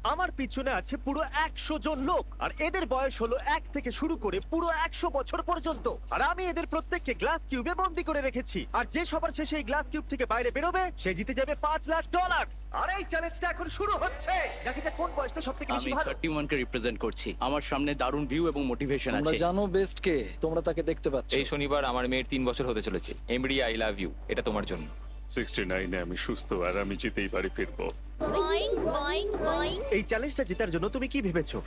আমার পিছনে আছে পুরো 100 জন লোক, আর এদের বয়স হলো 1 থেকে শুরু করে পুরো 100 বছর পর্যন্ত। আর আমি এদের প্রত্যেককে গ্লাস কিউবে বন্দি করে রেখেছি, আর যে সবার শেষে এই গ্লাস কিউব থেকে বাইরে বেরোবে সে জিতে যাবে $5 লাখ। আর এই চ্যালেঞ্জটা এখন শুরু হচ্ছে। দেখা যাক কোন বয়সটা সব থেকে বেশি আমি ভালো। 31 কে রিপ্রেজেন্ট করছি। আমার সামনে দারুণ ভিউ এবং মোটিভেশন তোমরা আছে। জানো বেস্ট কে, তোমরা তাকে দেখতে পাচ্ছ। এই শনিবার আমার মেয়ের 3 বছর হতে চলেছে। এমরি, আই লাভ ইউ, এটা তোমার জন্য। 69-এ আমি সুস্থ আর আমি জিতেই বাড়ি ফিরবো। Boeing Boeing Boeing. এই চ্যালেঞ্জটা জেতার জন্য তুমি কি ভেবেছো?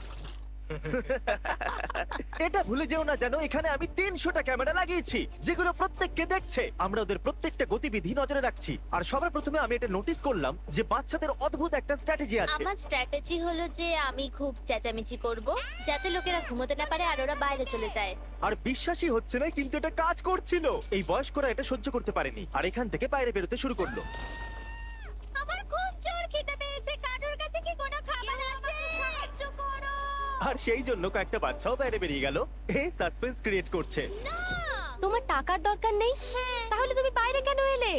এটা ভুলে যেও না, জানো এখানে আমি 300টা ক্যামেরা লাগিয়েছি যেগুলো প্রত্যেককে দেখছে। আমরা ওদের প্রত্যেকটা গতিবিধি নজরে রাখছি। আর সবার প্রথমে আমি এটা নোটিস করলাম যে বাচ্চাদের অদ্ভুত একটা স্ট্র্যাটেজি আছে। আমার স্ট্র্যাটেজি হলো যে আমি খুব চেঁচামেচি করব যাতে লোকেরা ঘুমোতে না পারে আর ওরা বাইরে চলে যায়। আর বিশ্বাসই হচ্ছে না, কিন্তু এটা কাজ করছিল। এই বয়স্করা এটা সহ্য করতে পারেনি আর এখান থেকে বাইরে বেরোতে শুরু করলো। আমার খুব জোর খিদে পেয়েছে, কারোর কাছে কি কোনো খাবার আছে? সাহায্য করো। আর সেই জন্য কয়েকটা বাচ্চাও বাইরে বেরিয়ে গেল। এই সাসপেন্স ক্রিয়েট করছে। তোমার টাকার দরকার নেই? তাহলে তুমি বাইরে কেন এলে?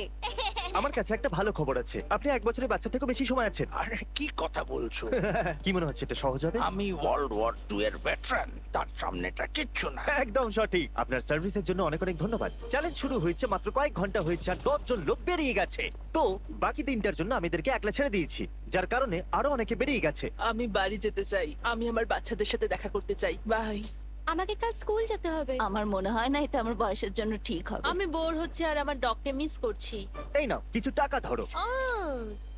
আমার কাছে একটা ভালো খবর আছে, আপনি 1 বছরের বাচ্চা থেকে বেশি সময় আছেন। আরে কি কথা বলছো? কি মনে হচ্ছে এটা সহজ হবে? আমি ওয়ার্ল্ড ওয়ার 2 এর ভেটারান, তার সামনেটা কিচ্ছু না। একদম সঠিক। আপনার সার্ভিসের জন্য অনেক অনেক ধন্যবাদ। চ্যালেঞ্জ শুরু হয়েছে মাত্র কয়েক ঘন্টা হয়েছে আর 10 জন লোক বেরিয়ে গেছে। তো বাকি 3টার জন্য আমি এদেরকে একলা ছেড়ে দিয়েছি, যার কারণে আরো অনেকে বেরিয়ে গেছে। আমি বাড়ি যেতে চাই, আমি আমার বাচ্চাদের সাথে দেখা করতে চাই। বাই। আমাকে কাল স্কুল যেতে হবে। আমার মনে হয় না এটা আমার বয়সের জন্য ঠিক হবে। আমি বোর হচ্ছে আর আমার ডগকে মিস করছি। এই নাও কিছু টাকা ধরো।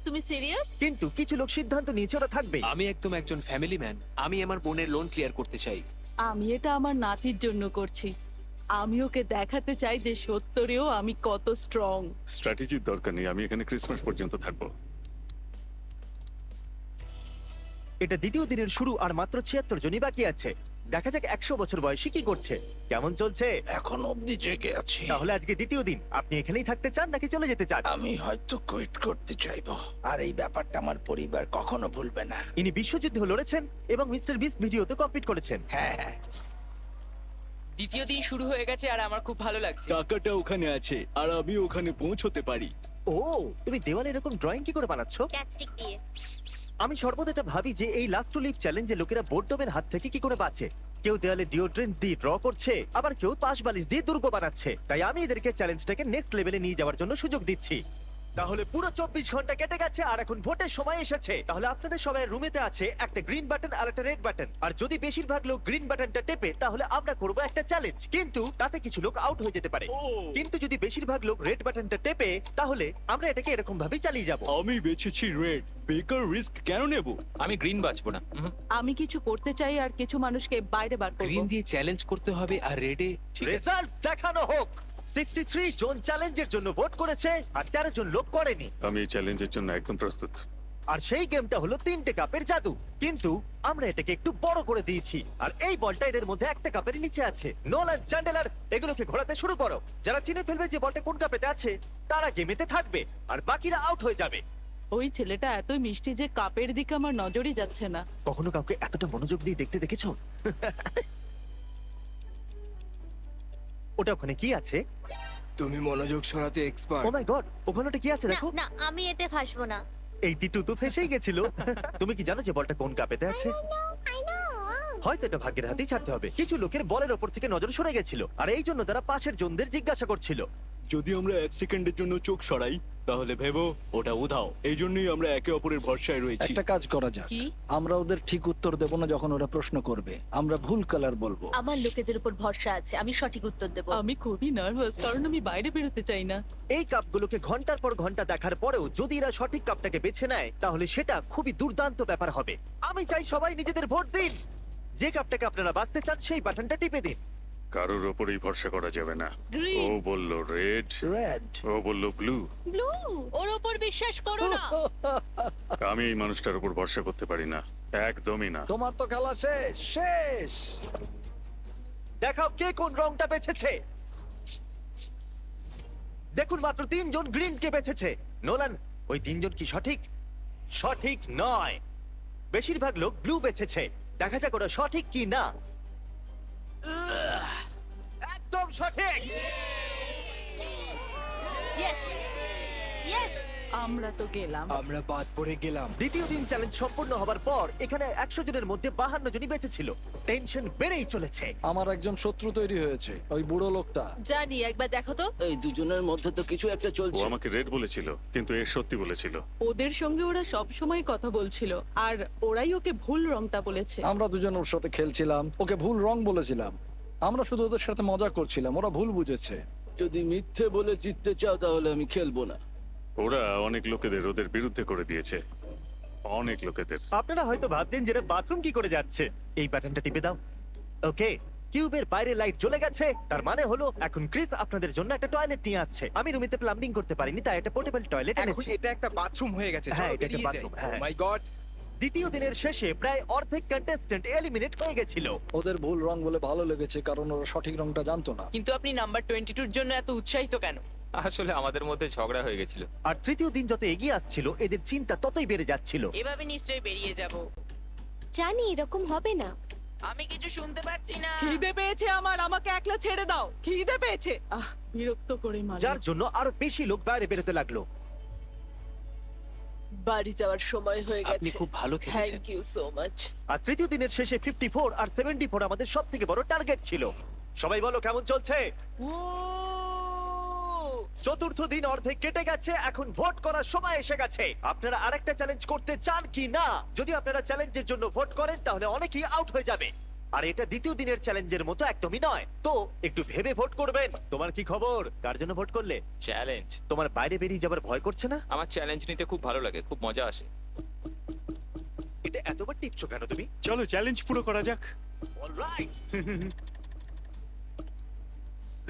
তুমি সিরিয়াস? কিন্তু কিছু লোক সিদ্ধান্ত নিয়েছে ওরা থাকবে। আমি একদম একজন ফ্যামিলি ম্যান। আমি আমার বোনের লোন ক্লিয়ার করতে চাই। আমি এটা আমার নাতির জন্য করছি। আমি ওকে দেখাতে চাই যে সত্যিও আমি কত স্ট্রং। স্ট্র্যাটেজির দরকার নেই, আমি এখানে ক্রিসমাস পর্যন্ত থাকবো। এটা দ্বিতীয় দিনের শুরু আর মাত্র 76 জনই বাকি আছে। দেখা যাক 100 বছর বয়সী কি করছে। কেমন চলছে? এখন অবধি জেগে আছি। তাহলে আজকে দ্বিতীয় দিন, আপনি এখানেই থাকতে চান নাকি চলে যেতে চান? আমি হয়তো কুইট করতে চাইবো, আর এই ব্যাপারটা আমার পরিবার কখনো ভুলবে না। ইনি বিশ্বযুদ্ধে লড়েছেন এবং মিস্টার বিস্ট ভিডিওতে কমপ্লিট করেছেন। হ্যাঁ, দ্বিতীয় দিন শুরু হয়ে গেছে আর আমার খুব ভালো লাগছে। টাকাটা ওখানে আছে আর আমি ওখানে পৌঁছতে পারি। ও, তুমি দেওয়ালে এরকম ড্রয়িং কি করে বানাচ্ছো? ক্যাপস্টিক দিয়ে। আমি সর্বদা এটা ভাবি যে এই লাস্ট টু লিভ চ্যালেঞ্জে লোকেরা বোর্ডমের হাত থেকে কি করে বাঁচে। কেউ দেওয়ালে ডিওড্রেন্ট দিয়ে ড্র করছে, আবার কেউ পাশ বালিশ দিয়ে দুর্গ বানাচ্ছে। তাই আমি এদেরকে চ্যালেঞ্জটাকে নেক্সট লেভেলে নিয়ে যাওয়ার জন্য সুযোগ দিচ্ছি। তাহলে পুরো 24 ঘন্টা কেটে গেছে আর এখন ভোটের সময় এসেছে। তাহলে আপনাদের সবাই রুমেতে আছে একটা গ্রিন বাটন আর একটা রেড বাটন, আর যদি বেশিরভাগ লোক গ্রিন বাটনটা টেপে তাহলে আমরা করব একটা চ্যালেঞ্জ। কিন্তু তাতে কিছু লোক আউট হয়ে যেতে পারে। কিন্তু যদি বেশিরভাগ লোক রেড বাটনটা টেপে তাহলে আমরা এটাকে এরকম ভাবে চালিয়ে যাব। আমি বেছেছি রেড। বেকার রিস্ক কেন নেব? আমি গ্রিন বাঁচবো না। আমি কিছু করতে চাই আর কিছু মানুষকে বাইরে বার করব। গ্রিন দিয়ে চ্যালেঞ্জ করতে হবে আর রেডে ঠিক আছে। রেজাল্টস দেখানো হোক। 63 জন চ্যালেঞ্জের জন্য ভোট করেছে আর 13 জন লোক করেনি। আমি এই চ্যালেঞ্জের জন্য একদম প্রস্তুত। আর সেই গেমটা হলো 3টে কাপের জাদু, কিন্তু আমরা এটাকে একটু বড় করে দিয়েছি। আর এই বলটা এদের মধ্যে একটা কাপের নিচে আছে। নোলান, চ্যান্ডেলার, এগুলোকে ঘোরাতে শুরু করো। যারা চিনে ফেলবে যে বলটা কোন কাপেতে আছে তারা গেমেতে থাকবে আর বাকিরা আউট হয়ে যাবে। ওই ছেলেটা এত মিষ্টি যে কাপের দিকে আমার নজরই যাচ্ছে না। কখনো কাউকে এতটা মনোযোগ দিয়ে দেখতে দেখেছো? ওটা ওখানে কি আছে? তুমি মনোযোগ সরাতে এক্সপার্ট। ও মাই গড, ওখানে ওটা কি আছে না দেখো। না, আমি এতে ফাঁসবো না। এই টিটু তো ফেসেই গেছিল। তুমি কি জানো যে বলটা কোন কাপেতে আছে? I know. হয়তো এটা ভাগ্যের হাতেই ছাড়তে হবে। কিছু লোকের বলের ওপর থেকে নজর সরে গেছিল আর এই জন্য তারা পাশের জনদের জিজ্ঞাসা করছিল। যদি আমরা 1 সেকেন্ডের জন্য চোখ সরাই তাহলে ভেবো ওটা উধাও। এই জন্যই আমরা একে অপরের ভরসায় রয়েছি। একটা কাজ করা যাক, কি? আমরা ওদের ঠিক উত্তর দেব না যখন ওরা প্রশ্ন করবে। আমরা ভুল কালার বলবো। আমার লোকেদের উপর ভরসা আছে, আমি সঠিক উত্তর দেব। আমি খুবই নার্ভাস কারণ আমি বাইরে বেরোতে চাই না। এই কাপগুলোকে ঘন্টার পর ঘন্টা দেখার পরেও যদি এরা সঠিক কাপটাকে বেছে নেয় তাহলে সেটা খুবই দুর্দান্ত ব্যাপার হবে। আমি চাই সবাই নিজেদের ভোট দিন। যে কাপটাকে আপনারা বাঁচতে চান সেই বাটনটা টিপে দিন। কারোর ওপরেই ভরসা করা যাবে না। Green. ও বলল রেড, রেড। ও বলল ব্লু। ব্লু, ওর ওপর বিশ্বাস করো না। আমি এই মানুষটার উপর ভরসা করতে পারি না, একদমই না। তোমার তো খেলা শেষ শেষ। দেখাও কে কোন রংটা বেছেছে। দেখুন মাত্র 3 জন গ্রিন কে বেছেছে। নোলান, ওই 3 জন কি সঠিক? সঠিক নয়। বেশিরভাগ লোক ব্লু বেছেছে। দেখা যাক ওরা সঠিক কি না। একদম সঠিক। Yes yes. আমরা তো গেলাম। আমরা বাদ পড়ে গেলাম। দ্বিতীয় দিন চ্যালেঞ্জ সম্পূর্ণ হবার পর এখানে 100 জনের মধ্যে 52 জনই বেঁচে ছিল। টেনশন বেড়েই চলেছে। আমার একজন শত্রু তৈরি হয়েছে, ওই বুড়ো লোকটা। জানি, একবার দেখো তো। এই দুজনের মধ্যে তো কিছু একটা ও চলছে। আমাকে রেড বলেছিল, কিন্তু এর সত্যি বলেছিল। ওদের সঙ্গে ওরা সব সময় কথা বলছিল আর ওরাই ওকে ভুল রংটা বলেছে। আমরা দুজন ওর সাথে খেলছিলাম, ওকে ভুল রং বলেছিলাম। আমরা শুধু ওদের সাথে মজা করছিলাম, ওরা ভুল বুঝেছে। যদি মিথ্যে বলে জিততে চাও তাহলে আমি খেলবো না। ওরা অনেক লোকেদের ওদের বিরুদ্ধে করে দিয়েছে, অনেক লোকেদের। আপনারা হয়তো ভাবছেন যে বাথরুম কি করে যাচ্ছে। এই বাটনটা টিপে দাও। ওকে, কিউবের বাইরে লাইট জ্বলে গেছে, তার মানে হলো এখন ক্রিস আপনাদের জন্য একটা টয়লেট নিয়ে আসছে। আমি রুমেতে প্লাম্বিং করতে পারিনি, তাই একটা পোর্টেবল টয়লেট এখন এনেছি। এটা একটা বাথরুম হয়ে গেছে। হ্যাঁ, এটা একটা bathroom, হ্যাঁ। মাই গড। দ্বিতীয় দিনের শেষে প্রায় অর্ধেক কন্টেস্ট্যান্ট এলিমিনেট হয়ে গেছিল। ওদের ভুল রং বলে ভালো লেগেছে, কারণ ওরা সঠিক রংটা জানতো না। কিন্তু আপনি নাম্বার 22 এর জন্য এত উৎসাহিত কেন? আসলে আমাদের মধ্যে ঝগড়া হয়ে গেছিল। আর তৃতীয় দিন যত এগিয়ে আসছিল এদের চিন্তা ততই বেড়ে যাচ্ছিল। এভাবে নিশ্চয়ই বেরিয়ে যাব। জানি এরকম হবে না। আমি কিছু শুনতে পাচ্ছি না। খিদে পেয়েছে আমার, আমাকে একলা ছেড়ে দাও। খিদে পেয়েছে। বিরক্ত করে মানে। যার জন্য আরো বেশি লোক বাইরে বেরোতে লাগলো। বাড়ি যাওয়ার সময় হয়ে আপনি খুব ভালো খেলেছেন। Thank you so much. আর তৃতীয় দিনের শেষে 54 আর 74 আমাদের সব থেকে বড় টার্গেট ছিল। সবাই বলো কেমন চলছে? চতুর্থ দিন অর্ধেক কেটে গেছে, এখন ভোট করার সময় এসে গেছে। আপনারা আরেকটা চ্যালেঞ্জ করতে চান কি না? যদি আপনারা চ্যালেঞ্জের জন্য ভোট করেন তাহলে অনেকেই আউট হয়ে যাবে। আর এটা দ্বিতীয় দিনের চ্যালেঞ্জের মতো একদমই নয়, তো একটু ভেবে ভোট করবেন। তোমার কি খবর? কার জন্য ভোট করলে? চ্যালেঞ্জ? তোমার বাইরে বেরিয়ে যাবার ভয় করছে না? আমার চ্যালেঞ্জ নিতে খুব ভালো লাগে, খুব মজা আসে। এটা এতবার টিপছো কেন তুমি? চলো চ্যালেঞ্জ পুরো করা যাক। অলরাইট।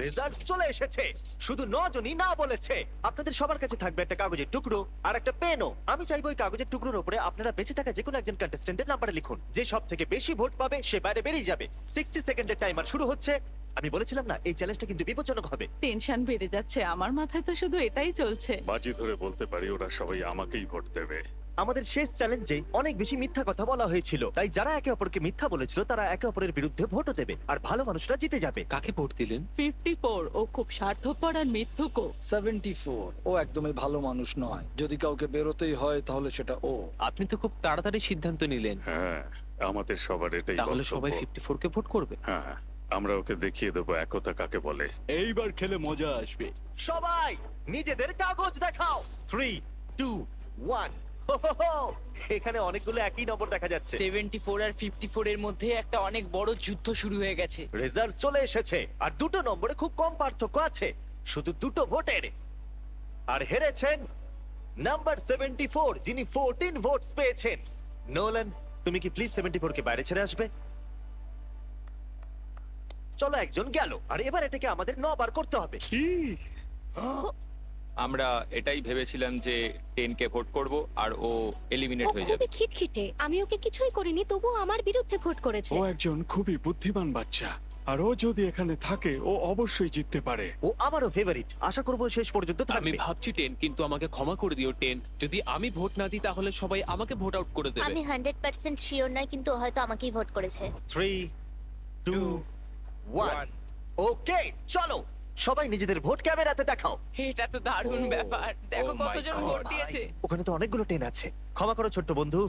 রেজাল্ট চলে এসেছে। শুধু 9 জনই না বলেছে। আপনাদের সবার কাছে থাকবে একটা কাগজের টুকরো আর একটা পেনও। আমি চাইবো এই কাগজের টুকরোর উপরে আপনারা বেঁচে থাকা যে কোনো একজন কন্টেস্ট্যান্টের নাম্বার লিখুন। যে সব থেকে বেশি ভোট পাবে সে বাইরে বেরিয়ে যাবে। 60 সেকেন্ডের টাইমার শুরু হচ্ছে। আমি বলেছিলাম না এই চ্যালেঞ্জটা কিন্তু বিপজ্জনক হবে। টেনশন বেড়ে যাচ্ছে আমার, মাথায় তো শুধু এটাই চলছে। বাজি ধরে বলতে পারি ওরা সবাই আমাকেই ভোট দেবে। আমাদের শেষ চ্যালেঞ্জে অনেক বেশি মিথ্যা কথা বলা হয়েছিল, তাই যারা একে অপরকে মিথ্যা বলেছিল তারা একে অপরের বিরুদ্ধে ভোটও দেবে আর ভালো মানুষরা জিতে যাবে। কাকে ভোট দিলেন? 54 ও খুব স্বার্থপর আর মিথ্যুকও। 74 ও একদমই ভালো মানুষ নয়। যদি কাউকে বেরোতেই হয় তাহলে সেটা ও। আপনি তো খুব তাড়াতাড়ি সিদ্ধান্ত নিলেন। হ্যাঁ, আমাদের সবার এটাই তাহলে বক্তব্য। সবাই 54 কে ভোট করবে? হ্যাঁ, আমরা ওকে দেখিয়ে দেবো একতা কাকে বলে। এইবার খেলে মজা আসবে। সবাই নিজেদের কাগজ দেখাও। 3, 2, 1। এখানে অনেকগুলো একই নম্বর দেখা যাচ্ছে। 74 আর 54 এর মধ্যে একটা অনেক বড় যুদ্ধ শুরু হয়ে গেছে। রেজাল্ট চলে এসেছে আর দুটো নম্বরে খুব কম পার্থক্য আছে, শুধু দুটো ভোটের। আর হেরেছেন নাম্বার 74, যিনি 14 ভোটস পেয়েছেন। নোলান, তুমি কি প্লিজ 74 কে বাইরে ছেড়ে আসবে? চলো, একজন গেল আর এবার এটাকে আমাদের 9 বার করতে হবে। আমরা এটাই ভেবেছিলাম যে 10 কে ভোট করব আর ও এলিমিনেট ও হয়ে যাবে। খুবই খিটখিটে। আমি ওকে কিছুই করিনি, তবুও আমার বিরুদ্ধে ভোট করেছে। ও একজন খুবই বুদ্ধিমান বাচ্চা, আর ও যদি এখানে থাকে ও অবশ্যই জিততে পারে। ও আমারও ফেভারিট, আশা করবো শেষ পর্যন্ত আমি থাকবে। ভাবছি 10, কিন্তু আমাকে ক্ষমা করে দিও 10। যদি আমি ভোট না দিই তাহলে সবাই আমাকে ভোট আউট করে দেবে। আমি 100% শিওর নয়, কিন্তু হয়তো আমাকেই ভোট করেছে। 3, 2, 1। ওকে, চলো সবাই নিজেদের ভোট ক্যামেরাতে দেখাও। এটা তো দারুণ ব্যাপার। দেখো কতজন ভোট দিয়েছে। ওখানে তো অনেকগুলো 10 আছে। ক্ষমা করো ছোট্ট বন্ধু,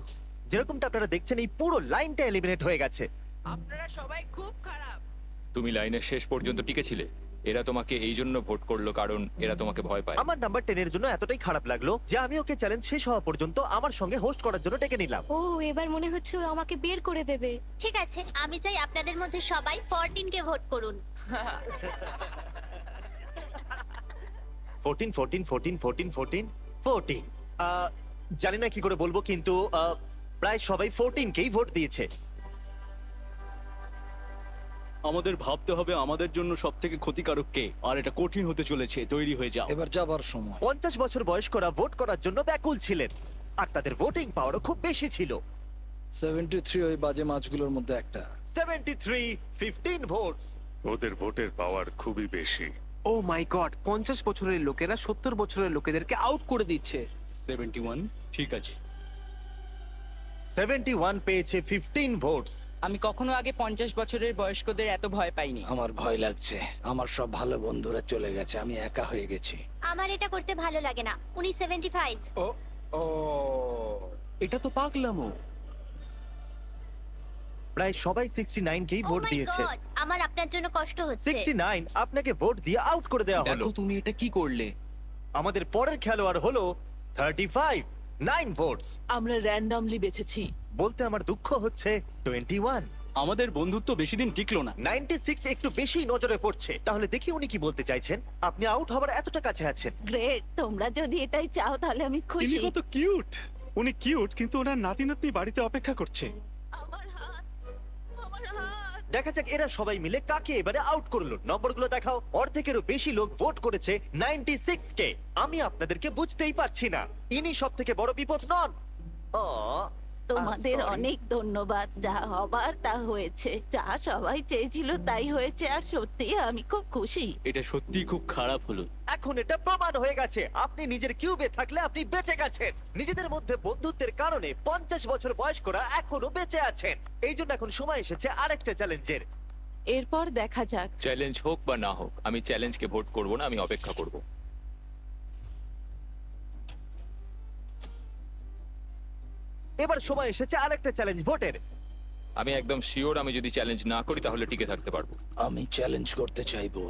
যেরকমটা আপনারা দেখছেন এই পুরো লাইনটা এলিমিনেট হয়ে গেছে। আপনারা সবাই খুব খারাপ। তুমি লাইনের শেষ পর্যন্ত টিকেছিলে। এরা তোমাকে এই জন্য ভোট করলো কারণ এরা তোমাকে ভয় পায়। আমার নাম্বার 10 এর জন্য এতটাই খারাপ লাগলো যে আমি ওকে চ্যালেঞ্জ শেষ হওয়া পর্যন্ত আমার সঙ্গে হোস্ট করার জন্য ডেকে নিলাম। ও, এবার মনে হচ্ছে ও আমাকে বের করে দেবে। ঠিক আছে, আমি চাই আপনাদের মধ্যে সবাই 14 কে ভোট করুন। 14, 14, 14, 14, 14, 14। জানি না কি করে বলবো, কিন্তু প্রায় সবাই 14 কেই ভোট দিয়েছে। আমাদের ভাবতে হবে আমাদের জন্য সবথেকে ক্ষতিকারক কে, আর এটা কঠিন হতে চলেছে। তৈরি হয়ে যাও। এবার যাবার সময়। 50 বছর বয়স্করা ভোট করার জন্য ব্যাকুল ছিলেন আর তাদের ভোটিং পাওয়ারও খুব বেশি ছিল। 73 ওই বাজে মাছগুলোর মধ্যে একটা। 73, 15 ভোটস। ওদের ভোটের পাওয়ার খুবই বেশি। ও মাই গড, 50 বছরের লোকেরা 70 বছরের লোকেদেরকে আউট করে দিচ্ছে। 71, ঠিক আছে। 71 পেয়েছে 15 ভোটস। আমি কখনো আগে 50 বছরের বয়স্কদের এত ভয় পাইনি। আমার ভয় লাগছে, আমার সব ভালো বন্ধুরা চলে গেছে, আমি একা হয়ে গেছি। আমার এটা করতে ভালো লাগে না। উনি 75। ও ও এটা তো পাগলামো। প্রায় সবাই 69 কেই Oh ভোট my দিয়েছে। God, আমার আপনার জন্য কষ্ট হচ্ছে। 69 আপনাকে ভোট দিয়ে আউট করে দেওয়া হলো। দেখো তুমি এটা কি করলে। আমাদের পরের খেলোয়াড় হলো 35, 9 ভোটস। আমরা র্যান্ডমলি বেছেছি। বলতে আমার দুঃখ হচ্ছে 21। আমাদের বন্ধুত্ব বেশি দিন টিকলো না। 96 একটু বেশি নজরে পড়ছে। তাহলে দেখি উনি কি বলতে চাইছেন। আপনি আউট হবার এতটা কাছে আছেন। গ্রেট, তোমরা যদি এটাই চাও তাহলে আমি ইনি খুশি। কত কিউট। উনি কিউট, কিন্তু ওনার নাতি নাতনি বাড়িতে অপেক্ষা করছে। আমার হাত, আমার হাত। দেখা যাক এরা সবাই মিলে কাকে এবারে আউট করলো। নম্বরগুলো দেখাও। অর্ধেকেরও বেশি লোক ভোট করেছে 96 কে। আমি আপনাদেরকে বুঝতেই পারছি না। ইনি সব থেকে বড় বিপদ নন। তোমাদের sorry. অনেক ধন্যবাদ। যা হবার তা হয়েছে, যা সবাই চেয়েছিল তাই হয়েছে, আর সত্যি আমি খুব খুশি। এটা সত্যি খুব খারাপ হলো। এখন এটা প্রমাণ হয়ে গেছে আপনি নিজের কিউবে থাকলে আপনি বেঁচে গেছেন। নিজেদের মধ্যে বন্ধুত্বের কারণে 50 বছর বয়স্করা এখনো বেঁচে আছেন। এই জন্য এখন সময় এসেছে আরেকটা চ্যালেঞ্জের। এরপর দেখা যাক। চ্যালেঞ্জ হোক বা না হোক, আমি চ্যালেঞ্জকে ভোট করব না, আমি অপেক্ষা করব। এবার সময় এসেছে আরেকটা চ্যালেঞ্জ ভোটের। আমি একদম শিওর আমি যদি চ্যালেঞ্জ না করি তাহলে টিকে থাকতে পারবো। আমি চ্যালেঞ্জ করতে চাইবো।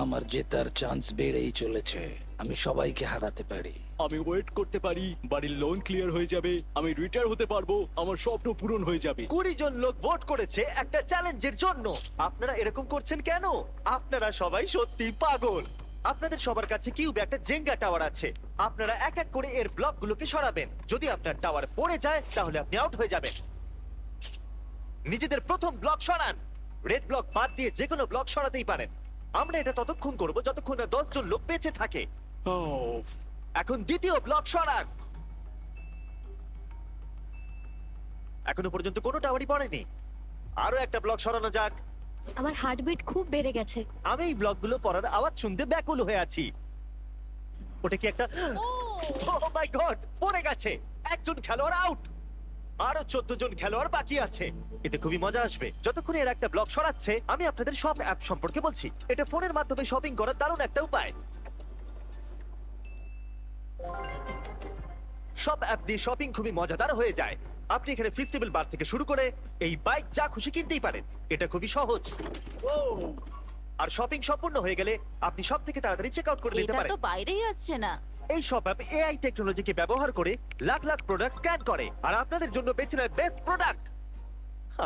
আমার জেতার চান্স বেড়েই চলেছে, আমি সবাইকে হারাতে পারি। আমি ওয়েট করতে পারি, বাড়ির লোন ক্লিয়ার হয়ে যাবে, আমি রিটায়ার হতে পারবো, আমার স্বপ্ন পূরণ হয়ে যাবে। 20 জন লোক ভোট করেছে একটা চ্যালেঞ্জের জন্য। আপনারা এরকম করছেন কেন? আপনারা সবাই সত্যি পাগল। আপনাদের সবার কাছে কিউবে একটা জেঙ্গা টাওয়ার আছে। আপনারা এক এক করে এর ব্লকগুলোকে সরাবেন। যদি আপনার টাওয়ার পড়ে যায় তাহলে আপনি আউট হয়ে যাবেন। নিজেদের প্রথম ব্লক সরান। রেড ব্লক বাদ দিয়ে যে কোনো ব্লক সরাতেই পারেন। আমরা এটা ততক্ষণ করব যতক্ষণ না 10 জন লোক বেঁচে থাকে। এখন দ্বিতীয় ব্লক সরান। এখনো পর্যন্ত কোনো টাওয়ারই পড়েনি। আরো একটা ব্লক সরানো যাক। আমার হার্টবিট খুব বেড়ে গেছে। আমি এই ব্লকগুলো পড়ার আওয়াজ শুনতে ব্যাকুল হয়ে আছি। ওটা কি একটা ও মাই গড, পড়ে গেছে। একজন খেলোয়াড় আউট। আরো 14 জন খেলোয়াড় বাকি আছে। এতে খুবই মজা আসবে। যতক্ষণ এর একটা ব্লক সরাচ্ছে আমি আপনাদের সব অ্যাপ সম্পর্কে বলছি। এটা ফোনের মাধ্যমে শপিং করার দারুণ একটা উপায়। সব অ্যাপ দিয়ে শপিং খুবই মজাদার হয়ে যায়। আপনি এখানে ফেস্টিভ্যাল বার থেকে শুরু করে এই বাইক যা খুশি কিনতেই পারেন। এটা খুবই সহজ। আর শপিং সম্পূর্ণ হয়ে গেলে আপনি সব থেকে তাড়াতাড়ি চেক আউট করে নিতে এটা পারেন। তো বাইরেই আসছে না। এই সব অ্যাপ এআই টেকনোলজিকে ব্যবহার করে লাখ লাখ প্রোডাক্ট স্ক্যান করে আর আপনাদের জন্য বেছে নেয় বেস্ট প্রোডাক্ট।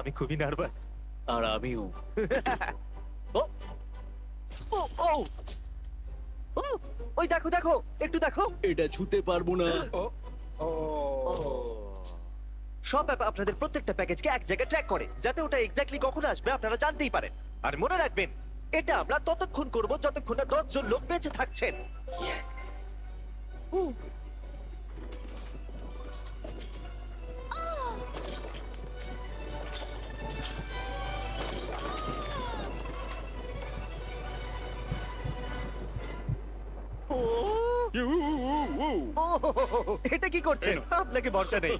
আমি খুবই নার্ভাস। আর আমিও। ও ও ও ও, ওই দেখো দেখো, একটু দেখো। এটা ছুতে পারবো না। সব অ্যাপ আপনাদের প্রত্যেকটা প্যাকেজকে এক জায়গায় ট্র্যাক করে, যাতে ওটা এক্স্যাক্টলি কখন আসবে আপনারা জানতেই পারেন। আর মনে রাখবেন, এটা আমরা ততক্ষণ করব যতক্ষণ না 10 জন লোক বেঁচে থাকছেন। ও ও, এটা কি করছেন? আপনাকে ভরসা নেই।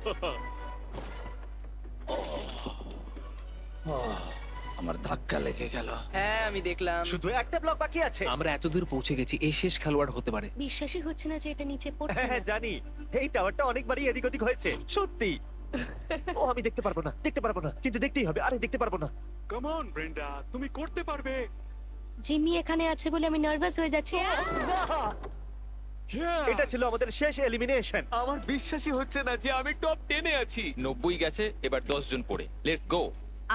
আমার ধাক্কা লেগে গেল। হ্যাঁ আমি দেখলাম। শুধু একটা ব্লক বাকি আছে। আমরা এতদূর পৌঁছে গেছি, এই শেষ খেলোয়াড় হতে পারে। বিশ্বাসই হচ্ছে না যে এটা নিচে পড়ছে হ্যাঁ না। হ্যাঁ, জানি। এই টাওয়ারটা অনেকবারই এদিক ওদিক হয়েছে, সত্যি। ও আমি দেখতে পারবো না, দেখতে পারবো না, কিন্তু দেখতেই হবে। আরে দেখতে পারবো না। কাম অন ব্রেন্ডা, তুমি করতে পারবে। জিমি এখানে আছে বলে আমি নার্ভাস হয়ে যাচ্ছি। এটা ছিল আমাদের শেষ এলিমিনেশন। আমার বিশ্বাসই হচ্ছে না যে আমি টপ 10-এ আছি। 90 গেছে, এবার 10 জন পড়ে। Let's go.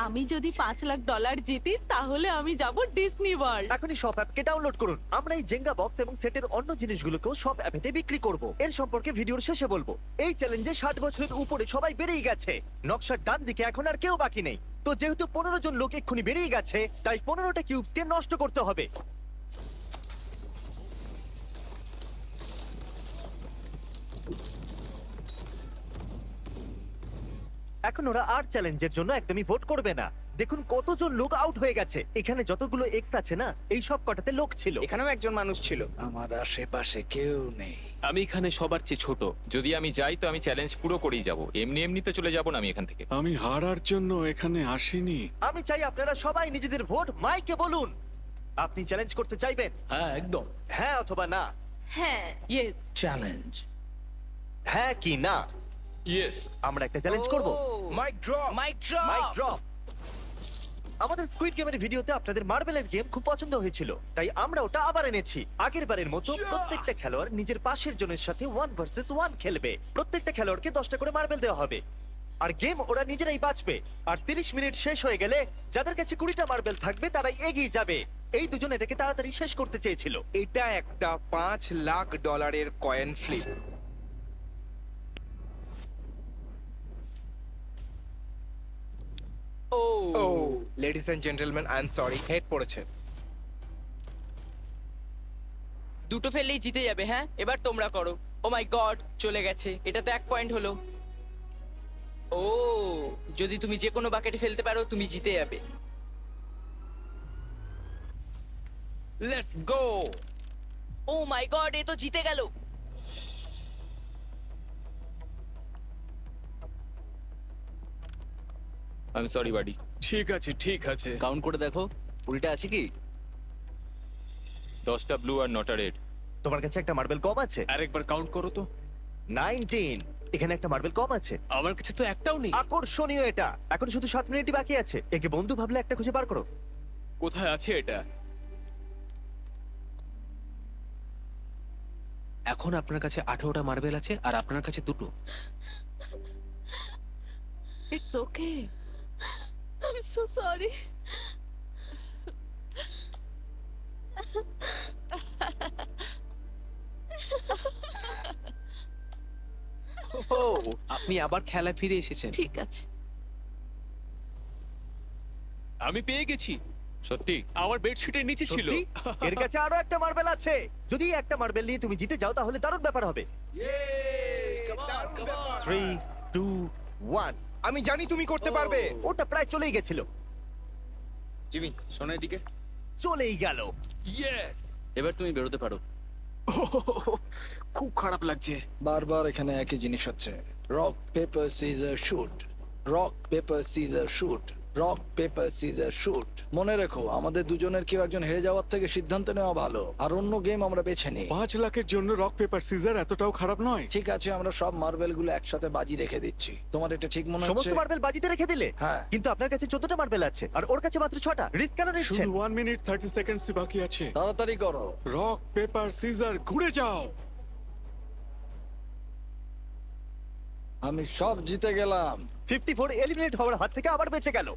আমি যদি $5 লাখ জিতি তাহলে আমি যাব ডিজনি ওয়ার্ল্ড। এখনই সব অ্যাপকে ডাউনলোড করুন। আমরা এই জেঙ্গা বক্স এবং সেটের অন্য জিনিসগুলোকেও সব অ্যাপেতে বিক্রি করব। এর সম্পর্কে ভিডিওর শেষে বলবো। এই চ্যালেঞ্জে 60 বছরের উপরে সবাই বেরিয়ে গেছে। নকশার ডান দিকে এখন আর কেউ বাকি নেই। তো যেহেতু 15 জন লোক এক্ষুনি বেরিয়ে গেছে, তাই 15টা কিউবসকে নষ্ট করতে হবে। এখন ওরা আর চ্যালেঞ্জের জন্য একদমই ভোট করবে না। দেখুন কতজন লোক আউট হয়ে গেছে। এখানে যতগুলো এক্স আছে না, এই সব কটাতে লোক ছিল। এখানেও একজন মানুষ ছিল। আমার আশেপাশে কেউ নেই। আমি এখানে সবার চেয়ে ছোট। যদি আমি যাই তো আমি চ্যালেঞ্জ পুরো করেই যাব, এমনি এমনি তো চলে যাব না আমি এখান থেকে। আমি হারার জন্য এখানে আসিনি। আমি চাই আপনারা সবাই নিজেদের ভোট মাইকে বলুন। আপনি চ্যালেঞ্জ করতে চাইবেন? হ্যাঁ, একদম। হ্যাঁ অথবা না? হ্যাঁ, ইয়েস। চ্যালেঞ্জ। হ্যাঁ কি না? ইয়েস। আমরা একটা চ্যালেঞ্জ করব। Mic drop. Mic drop. Mic drop. আমাদের স্কুইড গেমের ভিডিওতে আপনাদের মার্বেলের গেম খুব পছন্দ হয়েছিল, তাই আমরা ওটা আবার এনেছি। আগের বারের মতো প্রত্যেকটা খেলোয়াড় নিজের পাশের জনের সাথে 1 ভার্সেস 1 খেলবে। প্রত্যেকটা খেলোয়াড়কে 10টা করে মার্বেল দেওয়া হবে, আর গেম ওরা নিজেরাই বাঁচবে। আর 30 মিনিট শেষ হয়ে গেলে যাদের কাছে 20টা মার্বেল থাকবে তারাই এগিয়ে যাবে। এই দুজন এটাকে তাড়াতাড়ি শেষ করতে চেয়েছিল। এটা একটা $5 লাখ কয়েন ফ্লিপ। ও ও ladies and gentleman, I am sorry, head পড়েছে। দুটো ফেললেই জিতে যাবে। হ্যাঁ, এবার তোমরা করো। ও মাই গড, চলে গেছে। এটা তো 1 পয়েন্ট হলো। ও, যদি তুমি যে কোনো বাকেটে ফেলতে পারো তুমি জিতে যাবে। Let's go. O my god, এ তো জিতে গেল। আমি সরি বাডি। ঠিক আছে ঠিক আছে। কাউন্ট করে দেখো, 20টা আছে কি? 10টা ব্লু আর নটা রেড। তোমার কাছে একটা মার্বেল কম আছে? আরেকবার কাউন্ট করো তো। 19। এখানে একটা মার্বেল কম আছে। আমার কাছে তো একটাও নেই। আকর্ষণীয় এটা। এখন শুধু 7 মিনিটই বাকি আছে। একে বন্ধু ভাবলে একটা খুঁজে বার করো। কোথায় আছে এটা? এখন আপনার কাছে 18টা মার্বেল আছে আর আপনার কাছে দুটো। It's okay. I am so sorry. ও, আপনি আবার খেলায় ফিরে এসেছেন। ঠিক আছে। আমি পেয়ে গেছি। সত্যি? আমার বেডশিটের নিচে ছিল। সত্যি? এর কাছে আরো একটা মার্বেল আছে। যদি এই একটা মার্বেল নিয়ে তুমি জিতে যাও তাহলে দারুণ ব্যাপার হবে। 3, 2, 1। আমি জানি তুমি করতে পারবে। ওটা প্রায় চলেই গেছিল। জিমি, শোনো এদিকে। চলেই গেল। ইয়েস। এবার তুমি বেরোতে পারো। খুব খারাপ লাগছে। বারবার এখানে একই জিনিস হচ্ছে। Rock paper scissor shoot, rock paper scissor shoot, rock paper scissor shoot. মনে রেখো, আমাদের দুজনের কেউ একজন হেরে যাওয়ার থেকে সিদ্ধান্ত নেওয়া ভালো। আর অন্য গেম আমরা বেছে নিই। 5 লাখের জন্য রক পেপার সিজার এতটাও খারাপ নয়। ঠিক আছে, আমরা সব মার্বেল গুলো একসাথে বাজি রেখে দিচ্ছি। তোমার এটা ঠিক মনে সমস্ত হচ্ছে? মার্বেল বাজিতে রেখে দিলে? হ্যাঁ। কিন্তু আপনার কাছে 14টা মার্বেল আছে আর ওর কাছে মাত্র 6টা। রিস্ক কেন নিচ্ছেন? শুধু 1 মিনিট 30 সেকেন্ডস বাকি আছে। তাড়াতাড়ি করো। রক পেপার সিজার ঘুরে যাও। আমি সব জিতে গেলাম। 54 এলিমিনেট হওয়ার হাত থেকে আবার বেঁচে গেল।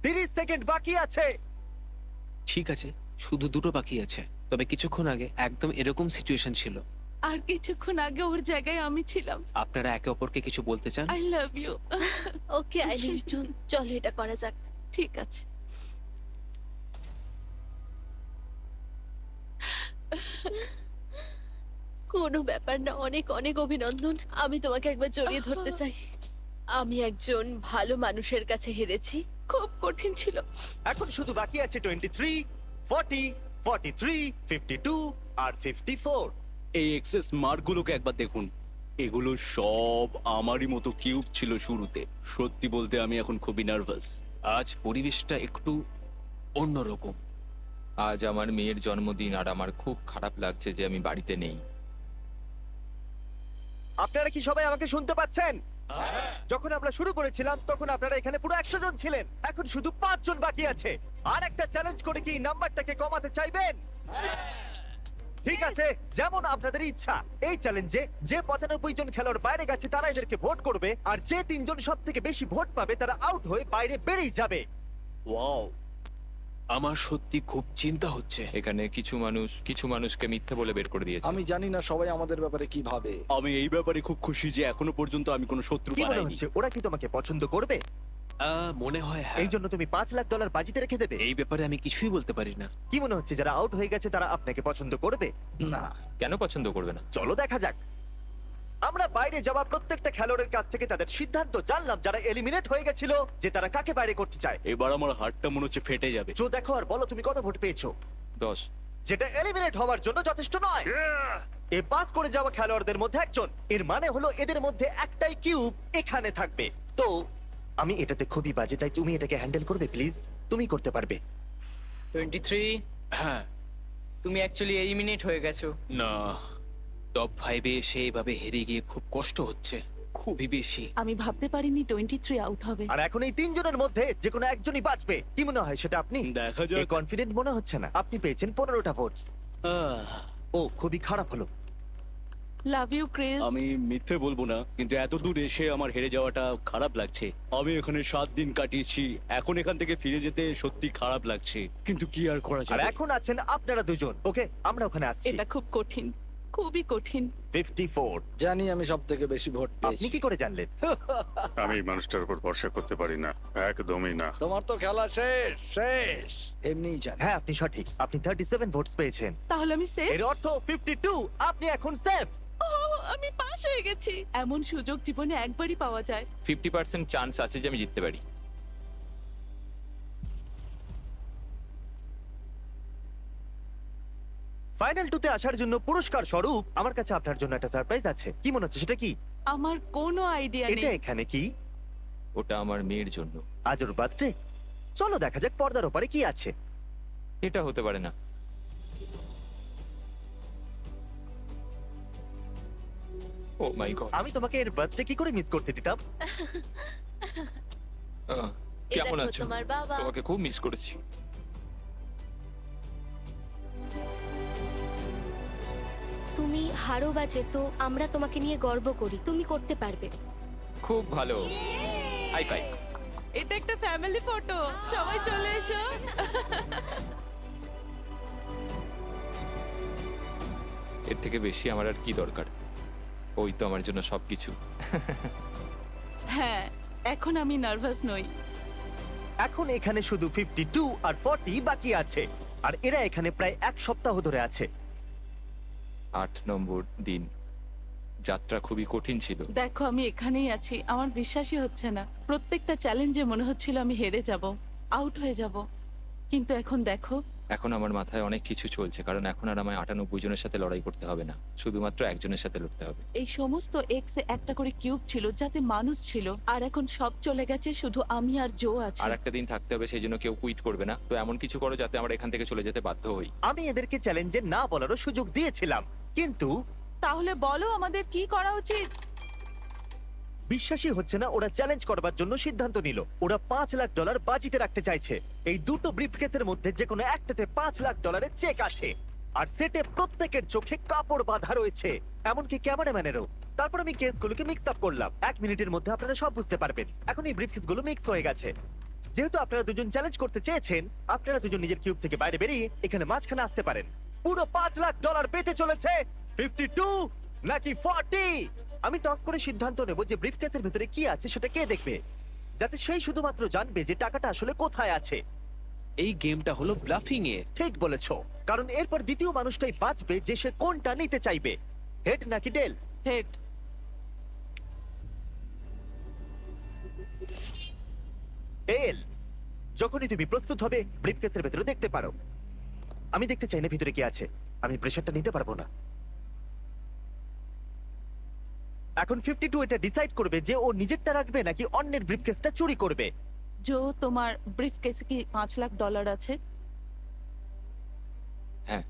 30 সেকেন্ড বাকি আছে। ঠিক আছে, শুধু দুটো বাকি আছে। তবে কিছুক্ষণ আগে একদম এরকম সিচুয়েশন ছিল। আর কিছুক্ষণ আগে ওর জায়গায় আমি ছিলাম। আপনারা একে অপরকে কিছু বলতে চান? I love you. Okay, I love you. চলো এটা করা যাক। ঠিক আছে। কোনো ব্যাপার না, অনেক অনেক অভিনন্দন। আমি তোমাকে একবার জড়িয়ে ধরতে চাই। আমি একজন ভালো মানুষের কাছে হেরেছি। খুব কঠিন ছিল। এখন শুধু বাকি আছে 23, 40, 43, 52 আর 54। এই এক্সেস মার্কগুলোকে একবার দেখুন। এগুলো সব আমারই মতো কিউব ছিল শুরুতে। সত্যি বলতে আমি এখন খুবই নার্ভাস। আজ পরিবেশটা একটু অন্যরকম। আজ আমার মেয়ের জন্মদিন আর আমার খুব খারাপ লাগছে যে আমি বাড়িতে নেই। আপনারা কি সবাই আমাকে শুনতে পাচ্ছেন? যখন আমরা শুরু করেছিলাম তখন আপনারা এখানে পুরো 100 জন ছিলেন। এখন শুধু 5 জন বাকি আছে। আর একটা চ্যালেঞ্জ করে কি নাম্বারটাকে কমাতে চাইবেন? ঠিক আছে, যেমন আপনাদের ইচ্ছা। এই চ্যালেঞ্জে যে 95 জন খেলোয়াড় বাইরে গেছে তারা এদেরকে ভোট করবে, আর যে 3 জন সব থেকে বেশি ভোট পাবে তারা আউট হয়ে বাইরে বেরিয়ে যাবে। ওয়াও, আমার সত্যি খুব চিন্তা হচ্ছে। এখানে কিছু মানুষকে মিথ্যে বলে বের করে দিয়েছে। আমি জানি না সবাই আমাদের ব্যাপারে কি ভাবে। আমি এই ব্যাপারে খুব খুশি যে এখনো পর্যন্ত আমি কোনো শত্রু কি মনে বানাইনি। হচ্ছে ওরা কি তোমাকে পছন্দ করবে? মনে হয় হ্যাঁ। এই জন্য তুমি $5 লাখ বাজিতে রেখে দেবে? এই ব্যাপারে আমি কিছুই বলতে পারি না। কি মনে হচ্ছে যারা আউট হয়ে গেছে তারা আপনাকে পছন্দ করবে? না। কেন পছন্দ করবে না? চলো দেখা যাক। আমরা বাইরে যাওয়া প্রত্যেকটা খেলোয়াড়ের কাছ থেকে তাদের সিদ্ধান্ত জানলাম, যারা এলিমিনেট হয়ে গেছিল, যে তারা কাকে বাইরে করতে চায়। এবার আমার হাতটা মনে হচ্ছে ফেটে যাবে। জো দেখো আর বলো তুমি কত ভোট পেয়েছো, 10। যেটা এলিমিনেট হওয়ার জন্য যথেষ্ট নয়। এ পাস করে যাওয়া খেলোয়াড়দের মধ্যে একজন, এর মানে হলো এদের মধ্যে একটাই কিউব এখানে থাকবে। তো আমি এটাতে খুবই বাজে, তাই তুমি এটাকে হ্যান্ডেল করবে প্লিজ, তুমি করতে পারবে। 23, হ্যাঁ। তুমি অ্যাকচুয়ালি এলিমিনেট হয়ে গেছো। না, টপ 5-এ এসে এভাবে হেরে গিয়ে খুব কষ্ট হচ্ছে, খুবই বেশি। আমি ভাবতে পারিনি 23 আউট হবে। আর এখন এই তিনজনের মধ্যে যে কোনো একজনই বাঁচবে, কি মনে হয় সেটা আপনি? দেখা যাক। কনফিডেন্ট মনে হচ্ছে না। আপনি পেয়েছেন 15টা ভোটস। ও খুবই খারাপ হলো। Love you Chris. আমি মিথ্যে বলবো না, কিন্তু এত দূর এসে আমার হেরে যাওয়াটা খারাপ লাগছে। আমি এখানে 7 দিন কাটিয়েছি, এখন এখান থেকে ফিরে যেতে সত্যি খারাপ লাগছে, কিন্তু কি আর করা আর যাবে। এখন আছেন আপনারা দুজন। ওকে, আমরা ওখানে আসছি। এটা খুব কঠিন, খুবই কঠিন। 54। জানি আমি সব থেকে বেশি ভোট আপনি পেয়েছি। কি করে জানলেন? আমি এই মানুষটার উপর ভরসা করতে পারি না, একদমই না। তোমার তো খেলা শেষ শেষ এমনিই জানি। হ্যাঁ, আপনি সঠিক। আপনি 37 ভোটস পেয়েছেন। তাহলে আমি সেফ। এর অর্থ 52, আপনি এখন সেফ। আমি পাস হয়ে গেছি। এমন সুযোগ জীবনে একবারই পাওয়া যায়। 50% চান্স আছে যে আমি জিততে পারি। ফাইনাল 2 তে আসার জন্য পুরস্কার স্বরূপ আমার কাছে আপনার জন্য একটা সারপ্রাইজ আছে। কি মনে হচ্ছে সেটা কি? আমার কোনো আইডিয়া এটা নেই। এখানে কি? ওটা আমার মেয়ের জন্য। আজ ওর বার্থডে। চলো দেখা যাক পর্দার ওপারে কি আছে। এটা হতে পারে না। ও মাই গড, আমি তোমাকে এর বার্থডে কি করে মিস করতে দিতাম? কেমন দেখো আছো? তোমার বাবা। তোমাকে খুব মিস করেছি। তুমি হারো বা জেতো, আমরা তোমাকে নিয়ে গর্ব করি। তুমি করতে পারবে। খুব ভালো, হাই ফাইভ। এটা একটা ফ্যামিলি ফটো, সবাই চলে এসো। এর থেকে বেশি আমার আর কি দরকার? ওই তো আমার জন্য সবকিছু। হ্যাঁ, এখন আমি নার্ভাস নই। এখন এখানে শুধু 52 আর 40 বাকি আছে, আর এরা এখানে প্রায় 1 সপ্তাহ ধরে আছে। 8 নম্বর দিন। যাত্রা খুবই কঠিন ছিল। দেখো আমি এখানেই আছি, আমার বিশ্বাসই হচ্ছে না। প্রত্যেকটা চ্যালেঞ্জে মনে হচ্ছিল আমি হেরে যাব, আউট হয়ে যাব, কিন্তু এখন দেখো। এখন আমার মাথায় অনেক কিছু চলছে, কারণ এখন আর আমায় 98 জনের সাথে লড়াই করতে হবে না, শুধুমাত্র একজনের সাথে লড়তে হবে। এই সমস্ত এক্সে একটা করে কিউব ছিল যাতে মানুষ ছিল, আর এখন সব চলে গেছে, শুধু আমি আর জো আছি। আর একটা দিন থাকতে হবে, সেই জন্য কেউ কুইট করবে না। তো এমন কিছু করো যাতে আমরা এখান থেকে চলে যেতে বাধ্য হই। আমি এদেরকে চ্যালেঞ্জে না বলারও সুযোগ দিয়েছিলাম, কিন্তু তাহলে বলো আমাদের কি করা উচিত? বিশ্বাসই হচ্ছে না ওরা চ্যালেঞ্জ করবার জন্য সিদ্ধান্ত নিল। ওরা $5 লাখ বাজিতে রাখতে চাইছে। এই দুটো ব্রিফকেসের মধ্যে যে কোনো একটাতে $5 লাখ চেক আছে, আর সেটে প্রত্যেকের চোখে কাপড় বাঁধা রয়েছে, এমনকি ক্যামেরাম্যানেরও। তারপর আমি কেসগুলোকে মিক্স আপ করলাম। 1 মিনিটের মধ্যে আপনারা সব বুঝতে পারবেন। এখন এই ব্রিফকেসগুলো মিক্স হয়ে গেছে। যেহেতু আপনারা দুজন চ্যালেঞ্জ করতে চেয়েছেন, আপনারা দুজন নিজের কিউব থেকে বাইরে বেরিয়ে এখানে মাঝখানে আসতে পারেন। পুরো $5 লাখ পেতে চলেছে 52 নাকি 40। আমি টস করে সিদ্ধান্ত নেব যে ব্রিফকেসের ভিতরে কি আছে সেটা কে দেখবে, যাতে সেই শুধুমাত্র জানবে যে টাকাটা আসলে কোথায় আছে। এই গেমটা হলো ব্লাফিং এর। ঠিক বলেছো, কারণ এরপর দ্বিতীয় মানুষটাই বাঁচবে যে সে কোনটা নিতে চাইবে, হেড নাকি টেল। হেড। টেল। যখনই তুমি প্রস্তুত হবে ব্রিফকেসের ভিতরে দেখতে পারো। আমি দেখতে চাই না ভিতরে কি আছে, আমি প্রেশারটা নিতে পারবো না। এখন 52 এটা ডিসাইড করবে যে ও নিজেরটা রাখবে নাকি অন্যের ব্রিফকেসটা চুরি করবে। জো, তোমার ব্রিফ কেসে কি $5 লাখ আছে? হ্যাঁ।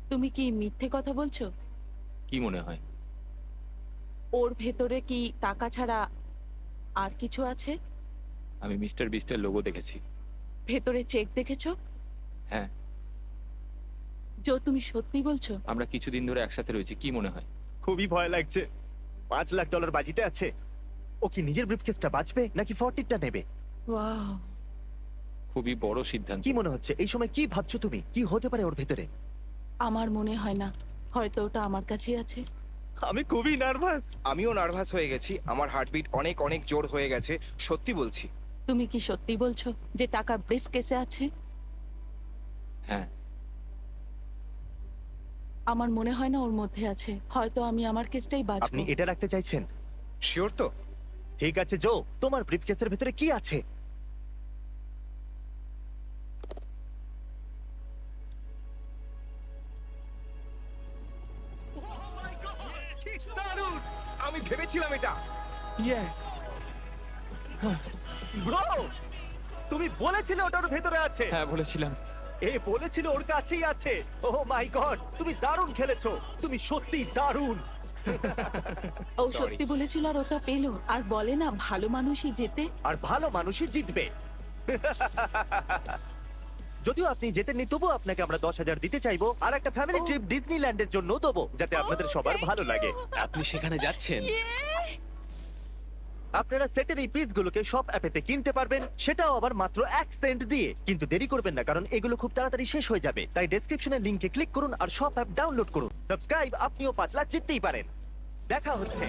তুমি কি মিথ্যে কথা বলছো? কি মনে হয়? ওর ভেতরে কি টাকা ছাড়া আর কিছু আছে? আমি মিস্টার বিস্টের লোগো দেখেছি। ভেতরে চেক দেখেছো? হ্যাঁ। জো, তুমি সত্যি বলছো? আমরা কিছুদিন ধরে একসাথে রয়েছি, কি মনে হয়? খুবই ভয় লাগছে। $5 লাখ বাজিতে আছে। ও কি নিজের ব্রিফকেসটা বাঁচবে নাকি 40টা নেবে? ওয়াও, খুবই বড় সিদ্ধান্ত। কি মনে হচ্ছে এই সময়, কি ভাবছো তুমি? কি হতে পারে ওর ভেতরে? আমার মনে হয় না, হয়তো ওটা আমার কাছেই আছে। আমি খুবই নার্ভাস। আমিও নার্ভাস হয়ে গেছি, আমার হার্টবিট অনেক অনেক জোর হয়ে গেছে, সত্যি বলছি। তুমি কি সত্যি বলছো যে টাকা ব্রিফ কেসে আছে? হ্যাঁ। আমার মনে হয় না ওর মধ্যে আছে, হয়তো আমি আমার কেসটাই আপনি বাঁচবো। এটা রাখতে চাইছেন? শিওর তো? ঠিক আছে জো, তোমার ব্রিফকেসের ভিতরে কি আছে? আমি ভেবেছিলাম এটা। ব্রো, তুমি বলেছিলে ওটার ভেতরে আছে। হ্যাঁ বলেছিলাম। এ বলেছিল ওর কাছেই আছে। ওহ মাই গড, তুমি দারুণ খেলেছো, তুমি সত্যি দারুণ। ও Sorry. সত্যি বলেছিল আর ওটা পেলো। আর বলে না ভালো মানুষই জেতে। আর ভালো মানুষই জিতবে। যদিও আপনি জেতেননি, তবুও আপনাকে আমরা 10,000 দিতে চাইবো, আর একটা ফ্যামিলি ট্রিপ ডিজনিল্যান্ডের জন্য দেবো, যাতে আপনাদের সবার ভালো লাগে। আপনি সেখানে যাচ্ছেন? আপনারা সেটের এই পিসগুলোকে শপ অ্যাপেতে কিনতে পারবেন, সেটাও আবার মাত্র 1 সেন্ট দিয়ে। কিন্তু দেরি করবেন না, কারণ এগুলো খুব তাড়াতাড়ি শেষ হয়ে যাবে। তাই ডেসক্রিপশনের লিংকে ক্লিক করুন আর শপ অ্যাপ ডাউনলোড করুন। সাবস্ক্রাইব, আপনিও 5 লাখ জিততেই পারেন। দেখা হচ্ছে।